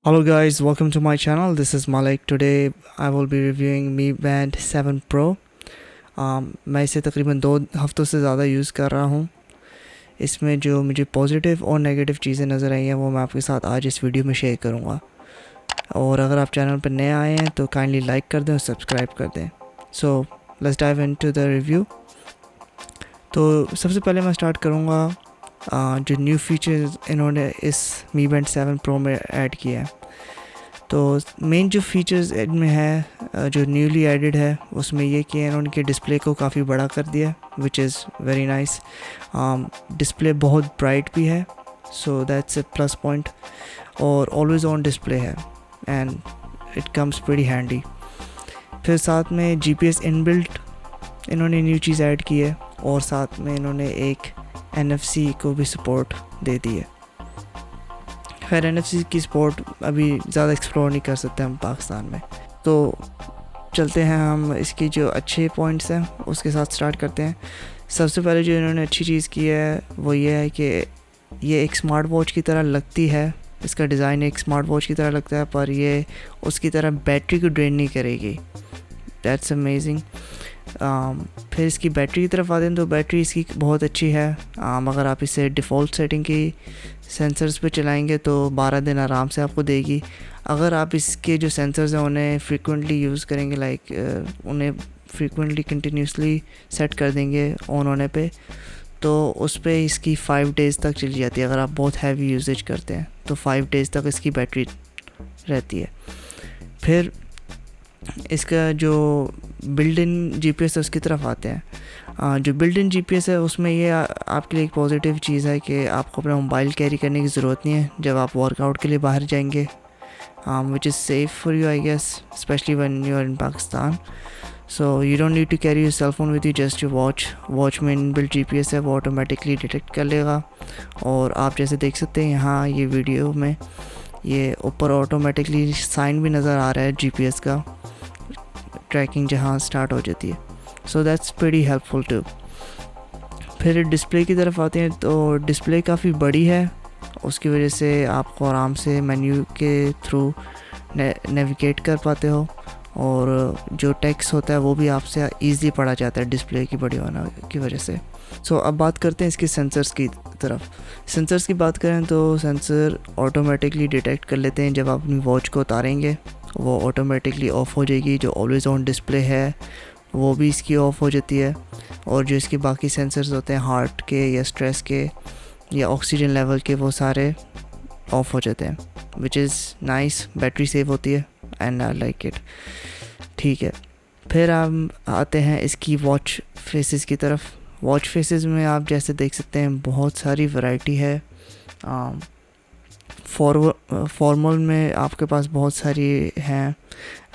Hello guys, welcome to my channel. This is Malik. Today I will be reviewing Mi Band 7 Pro. मैं इसे तकरीबन 2 हफ्तों से ज़्यादा यूज़ कर रहा हूँ। इसमें जो मुझे पॉजिटिव और नेगेटिव चीज़ें नज़र आई हैं वो मैं आपके साथ आज इस वीडियो में शेयर करूँगा। और अगर आप चैनल पर नए आए हैं तो काइंडली लाइक कर दें और सब्सक्राइब कर दें। So let's dive into the review. तो सबसे पहले मैं स्टार्ट करूँगा जो न्यू फीचर्स इन्होंने इस Mi Band 7 Pro में ऐड किया है। तो मेन जो फीचर्स इनमें है जो न्यूली एडिड है उसमें ये कि इन्होंने के डिस्प्ले को काफ़ी बड़ा कर दिया, which is very nice. Display बहुत ब्राइट भी है, so that's a plus point. और ऑलवेज़ ऑन डिस्प्ले है and it comes pretty handy. फिर साथ में GPS इनबिल्ट इन्होंने न्यू चीज़ ऐड की है और साथ में इन्होंने एक NFC को भी सपोर्ट दे दी है। खैर NFC की सपोर्ट अभी ज़्यादा एक्सप्लोर नहीं कर सकते हम पाकिस्तान में। तो चलते हैं हम इसकी जो अच्छे पॉइंट्स हैं उसके साथ स्टार्ट करते हैं। सबसे पहले जो इन्होंने अच्छी चीज़ की है वो ये है कि ये एक स्मार्ट वॉच की तरह लगती है। इसका डिज़ाइन एक स्मार्ट वॉच की तरह लगता है, पर ये उसकी तरह बैटरी को ड्रेन नहीं करेगी। That's amazing. फिर इसकी बैटरी की तरफ आते हैं तो बैटरी इसकी बहुत अच्छी है। अगर आप इसे डिफ़ॉल्ट सेटिंग की सेंसर्स पे चलाएंगे तो 12 दिन आराम से आपको देगी। अगर आप इसके जो सेंसर्स हैं उन्हें फ्रीक्वेंटली यूज़ करेंगे, उन्हें फ्रीक्वेंटली कंटिन्यूसली सेट कर देंगे ऑन होने पे, तो उस पर इसकी 5 डेज़ तक चली जाती है। अगर आप बहुत हैवी यूजेज करते हैं तो 5 डेज़ तक इसकी बैटरी रहती है। फिर इसका जो बिल्ट इन GPS है उसकी तरफ आते हैं। जो बिल्ट इन GPS है उसमें ये आपके लिए एक पॉजिटिव चीज़ है कि आपको अपना मोबाइल कैरी करने की ज़रूरत नहीं है जब आप वर्कआउट के लिए बाहर जाएंगे, which is safe for you I guess, especially when you are in Pakistan. So you don't need to carry your cell phone with you, just your watch में इन बिल्ट GPS है, वो ऑटोमेटिकली डिटेक्ट कर लेगा। और आप जैसे देख सकते हैं यहाँ ये वीडियो में ये ऊपर ऑटोमेटिकली साइन भी नज़र आ रहा है GPS का, ट्रैकिंग जहाँ स्टार्ट हो जाती है। So that's pretty helpful too. फिर डिस्प्ले की तरफ आते हैं तो डिस्प्ले काफ़ी बड़ी है, उसकी वजह से आपको आराम से मेन्यू के थ्रू नेविगेट कर पाते हो और जो टेक्स्ट होता है वो भी आपसे ईज़िली पढ़ा जाता है डिस्प्ले की बड़ी होने की वजह से। सो अब बात करते हैं इसके सेंसर्स की तरफ। सेंसर्स की बात करें तो सेंसर ऑटोमेटिकली डिटेक्ट कर लेते हैं। जब आप अपनी वॉच को उतारेंगे वो ऑटोमेटिकली ऑफ़ हो जाएगी। जो ऑलवेज़ ऑन डिस्प्ले है वो भी इसकी ऑफ़ हो जाती है। और जो इसके बाकी सेंसर्स होते हैं हार्ट के या स्ट्रेस के या ऑक्सीजन लेवल के, वो सारे ऑफ़ हो जाते हैं, which is nice. Battery save होती है एंड आई लाइक इट। ठीक है, फिर हम आते हैं इसकी वॉच फेसेस की तरफ। वॉच फेसेस में आप जैसे देख सकते हैं बहुत सारी वैरायटी है। फॉर्मल में आपके पास बहुत सारी हैं।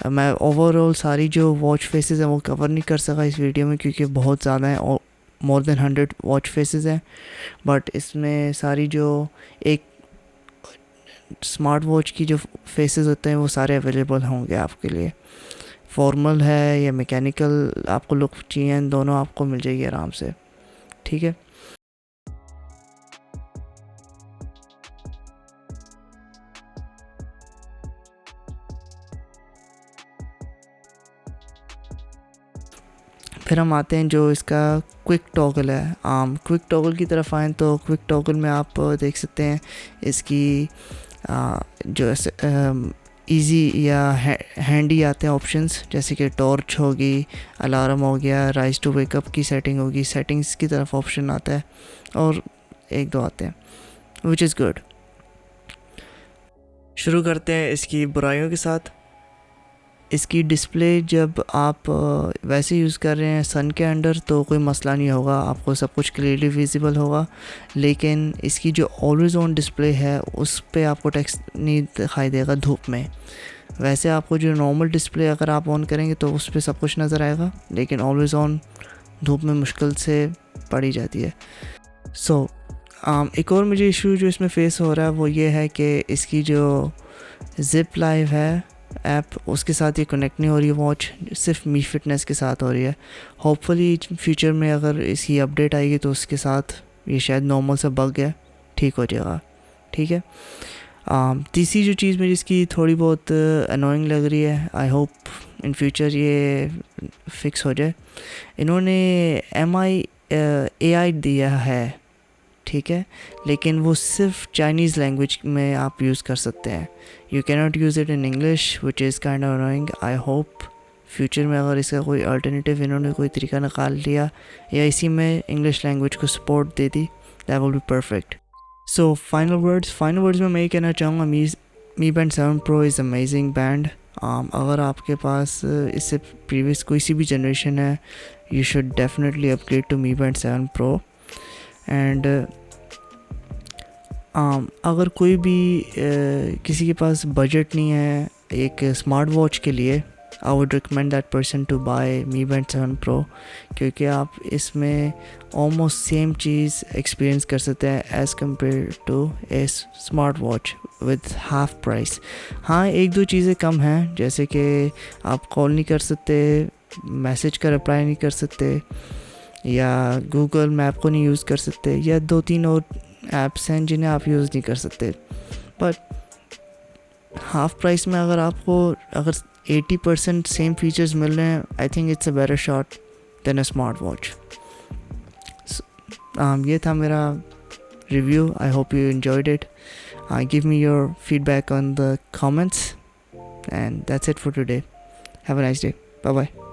मैं ओवरऑल सारी जो वॉच फेसेस हैं वो कवर नहीं कर सका इस वीडियो में क्योंकि बहुत ज़्यादा हैं, और मोर देन 100 वॉच फेसेस हैं। बट इसमें सारी जो एक स्मार्ट वॉच की जो फेसेस होते हैं वो सारे अवेलेबल होंगे आपके लिए। फॉर्मल है या मैकेनिकल आपको लुक चाहिए, दोनों आपको मिल जाएगी आराम से। ठीक है, फिर हम आते हैं जो इसका क्विक टॉगल है। क्विक टॉगल की तरफ आएँ तो क्विक टॉगल में आप देख सकते हैं इसकी जो इजी या हैंडी आते हैं ऑप्शंस, जैसे कि टॉर्च होगी, अलार्म हो गया, राइज टू वेकअप की सेटिंग होगी, सेटिंग्स की तरफ ऑप्शन आता है और एक दो आते हैं, विच इज़ गुड। शुरू करते हैं इसकी बुराइयों के साथ। इसकी डिस्प्ले जब आप वैसे यूज़ कर रहे हैं सन के अंडर तो कोई मसला नहीं होगा, आपको सब कुछ क्लियरली विजिबल होगा। लेकिन इसकी जो ऑलवेज़ ऑन डिस्प्ले है उस पे आपको टेक्स्ट नहीं दिखाई देगा धूप में। वैसे आपको जो नॉर्मल डिस्प्ले अगर आप ऑन करेंगे तो उस पर सब कुछ नज़र आएगा, लेकिन ऑलवेज़ ऑन धूप में मुश्किल से पड़ी जाती है। सो एक और मुझे इशू जो इसमें फ़ेस हो रहा है वो ये है कि इसकी जो ज़िप लाइव है ऐप, उसके साथ ये कनेक्ट नहीं हो रही है वॉच, सिर्फ मी फिटनेस के साथ हो रही है। होपफुली फ्यूचर में अगर इसकी अपडेट आएगी तो उसके साथ ये शायद नॉर्मल सा बग है ठीक हो जाएगा। ठीक है, तीसरी जो चीज़ मुझे इसकी थोड़ी बहुत अनोइंग लग रही है, आई होप इन फ्यूचर ये फिक्स हो जाए। इन्होंने AI दिया है, ठीक है, लेकिन वो सिर्फ चाइनीज़ लैंग्वेज में आप यूज़ कर सकते हैं। You can not use it in English which is kind of annoying. I hope future में अगर इसका कोई अल्टरनेटिव इन्होंने कोई तरीका निकाल लिया या इसी में इंग्लिश लैंग्वेज को support they the, that will be perfect. So final words में मैं ये कहना चाहूँगा, मी Band 7 Pro is amazing band. अगर आपके पास इससे प्रीवियस कोई सी भी जनरेशन है, you should definitely upgrade to Mi Band 7 Pro। And अगर कोई भी किसी के पास बजट नहीं है एक स्मार्ट वॉच के लिए, I would recommend that person to buy Mi Band 7 Pro, क्योंकि आप इसमें ऑलमोस्ट सेम चीज़ एक्सपीरियंस कर सकते हैं as compare to a smart watch with half price. हाँ, एक दो चीज़ें कम हैं, जैसे कि आप कॉल नहीं कर सकते, मैसेज का रिप्लाई नहीं कर सकते, या गूगल मैप को नहीं यूज़ कर सकते, या 2-3 और ऐप्स हैं जिन्हें आप यूज़ नहीं कर सकते। बट हाफ प्राइस में अगर आपको 80% सेम फीचर्स मिल रहे हैं, I think it's a better shot than a smart watch. ये था मेरा review. I hope you enjoyed it. Give me your feedback on the comments, and that's it for today. Have a nice day. Bye bye.